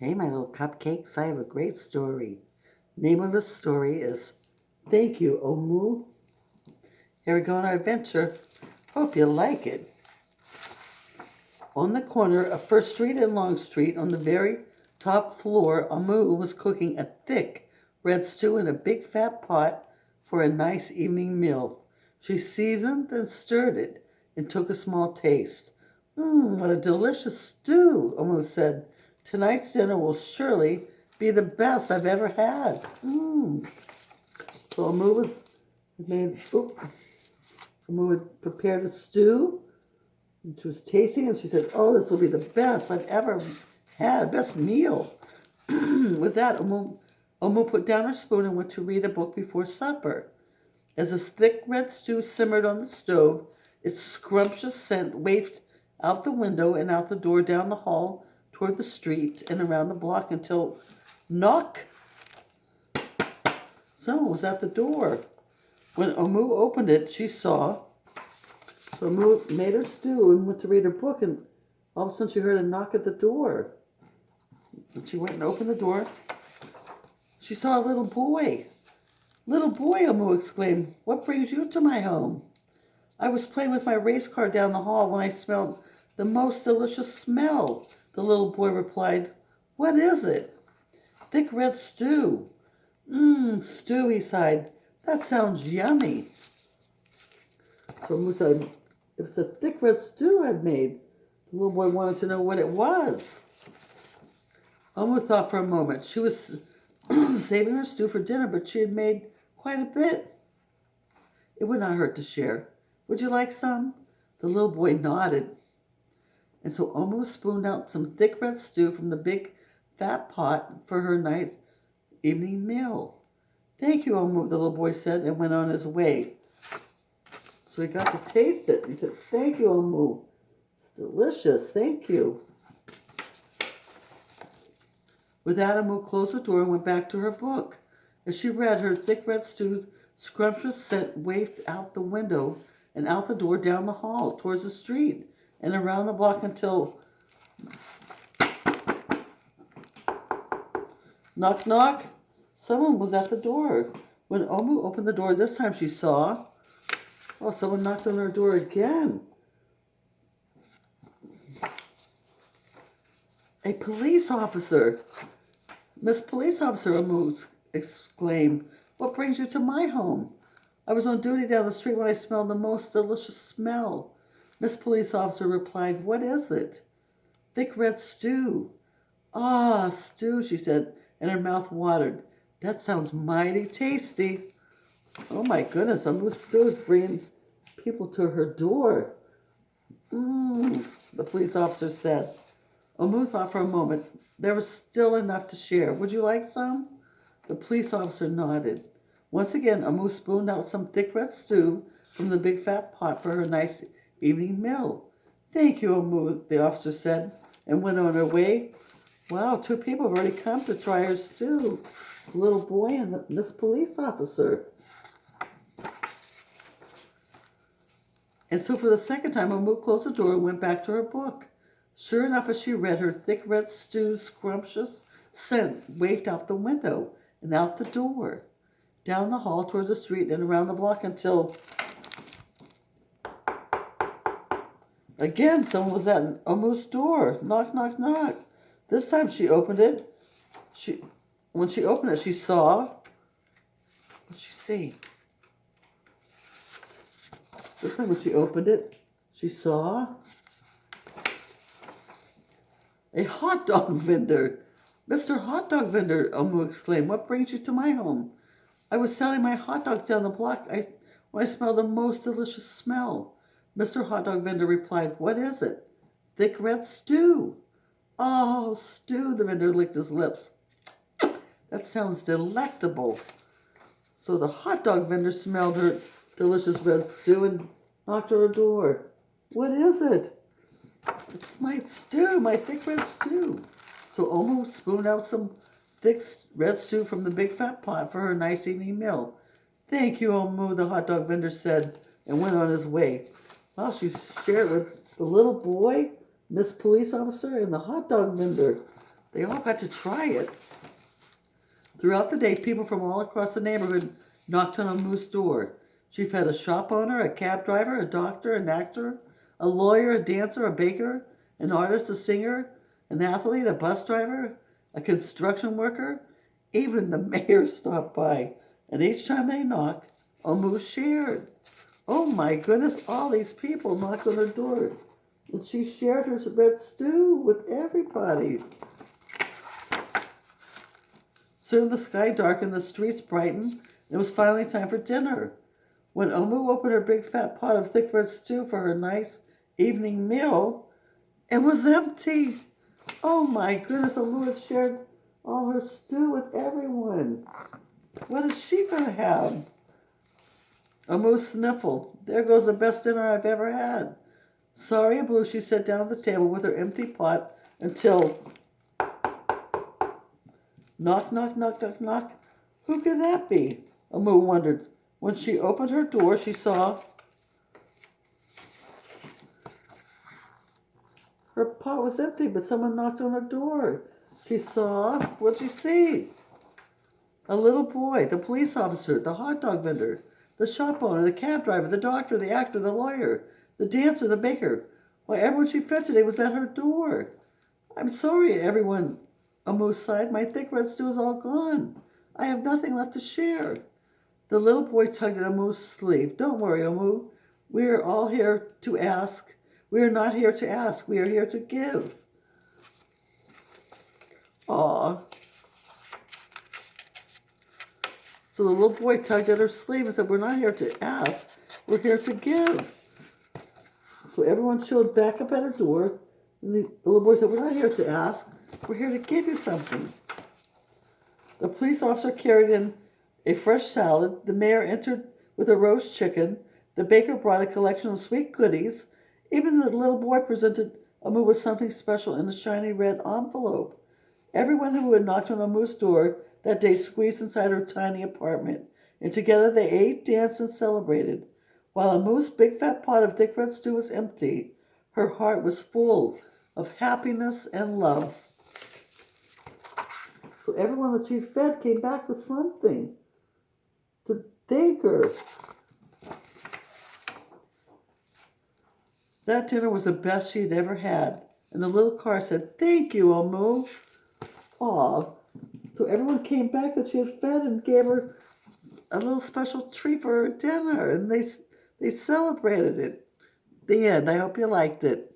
Hey, my little cupcakes, I have a great story. Name of the story is Thank You, Omu. Here we go on our adventure. Hope you like it. On the corner of First Street and Long Street, on the very top floor, Omu was cooking a thick red stew in a big fat pot for a nice evening meal. She seasoned and stirred it and took a small taste. What a delicious stew, Omu said. Tonight's dinner will surely be the best I've ever had. So Omu had prepared a stew, and she was tasting, and she said, "Oh, this will be the best I've ever had, best meal." With that, Omu put down her spoon and went to read a book before supper. As this thick red stew simmered on the stove, its scrumptious scent wafted out the window and out the door, down the hall, toward the street, and around the block until knock! Someone was at the door. When Omu opened it, she saw. So Omu made her stew and went to read her book, and all of a sudden she heard a knock at the door. And she went and opened the door. She saw a little boy. "Little boy," Omu exclaimed, "what brings you to my home?" "I was playing with my race car down the hall when I smelled the most delicious smell," the little boy replied. "What is it?" "Thick red stew." Stew," he sighed. "That sounds yummy." So Omu said, "It's a thick red stew I've made." The little boy wanted to know what it was. Omu thought for a moment. She was saving her stew for dinner, but she had made quite a bit. It would not hurt to share. "Would you like some?" The little boy nodded. And so Omu spooned out some thick red stew from the big fat pot for her nice evening meal. "Thank you, Omu," the little boy said, and went on his way. So he got to taste it. He said, "Thank you, Omu. It's delicious. Thank you." With that, Omu closed the door and went back to her book. As she read, her thick red stew's scrumptious scent wafted out the window and out the door, down the hall, towards the street, and around the block until knock, knock. Someone was at the door. When Omu opened the door this time, she saw, someone knocked on her door again. "A police officer." "Miss Police Officer," Omu exclaimed, "what brings you to my home?" "I was on duty down the street when I smelled the most delicious smell." Miss Police Officer replied, "What is it?" "Thick red stew." "Ah, stew," she said, and her mouth watered. "That sounds mighty tasty." Oh my goodness, Omu's stew is bringing people to her door. The police officer said. Omu thought for a moment. There was still enough to share. "Would you like some?" The police officer nodded. Once again, Omu spooned out some thick red stew from the big fat pot for her nice evening meal. "Thank you, Omu," the officer said, and went on her way. Wow, two people have already come to try her stew. The little boy and this police officer. And so for the second time, Omu closed the door and went back to her book. Sure enough, as she read, her thick red stew's scrumptious scent wafted out the window and out the door, down the hall towards the street and around the block until again someone was at Omu's door. Knock, knock, knock. This time she opened it. When she opened it, she saw. What'd she see? This time when she opened it, she saw a hot dog vendor. "Mr. Hot Dog Vendor," Omu exclaimed, "what brings you to my home?" "I was selling my hot dogs down the block when I smelled the most delicious smell." Mr. Hot Dog Vendor replied, "What is it?" "Thick red stew." "Oh, stew," the vendor licked his lips. "That sounds delectable." So the hot dog vendor smelled her delicious red stew and knocked on her door. "What is it?" "It's my stew, my thick red stew." So Omu spooned out some thick red stew from the big fat pot for her nice evening meal. "Thank you, Omu," the hot dog vendor said, and went on his way. Well, she shared with the little boy, Miss Police Officer, and the hot dog vendor. They all got to try it. Throughout the day, people from all across the neighborhood knocked on Amu's door. She fed a shop owner, a cab driver, a doctor, an actor, a lawyer, a dancer, a baker, an artist, a singer, an athlete, a bus driver, a construction worker. Even the mayor stopped by. And each time they knocked, Amu shared. Oh my goodness, all these people knocked on her door. And she shared her red stew with everybody. Soon the sky darkened, the streets brightened, and it was finally time for dinner. When Omu opened her big fat pot of thick red stew for her nice evening meal, it was empty. Oh my goodness, Omu had shared all her stew with everyone. What is she going to have? Omu sniffled. There goes the best dinner I've ever had. Sorry, Abu, she sat down at the table with her empty pot until... Knock, knock, knock, knock, knock. Who could that be? Amu wondered. When she opened her door, she saw her pot was empty, but someone knocked on her door. She saw, what'd she see? A little boy, the police officer, the hot dog vendor, the shop owner, the cab driver, the doctor, the actor, the lawyer, the dancer, the baker. Why, everyone she fed today was at her door. I'm sorry, everyone, Amu sighed. My thick red stew is all gone. I have nothing left to share. The little boy tugged at Amu's sleeve. Don't worry, Amu. We are all here to ask. We are not here to ask. We are here to give. Aw. So the little boy tugged at her sleeve and said, we're not here to ask. We're here to give. So everyone showed back up at her door. And the little boy said, we're not here to ask. We're here to give you something. The police officer carried in a fresh salad. The mayor entered with a roast chicken. The baker brought a collection of sweet goodies. Even the little boy presented Amu with something special in a shiny red envelope. Everyone who had knocked on Amu's door that day squeezed inside her tiny apartment, and together they ate, danced, and celebrated. While Amu's big fat pot of thick red stew was empty, her heart was full of happiness and love. So everyone that she fed came back with something to thank her. That dinner was the best she had ever had, and the little car said, thank you, Amu. Aw. So everyone came back that she had fed and gave her a little special treat for her dinner, and they celebrated it. The end. I hope you liked it.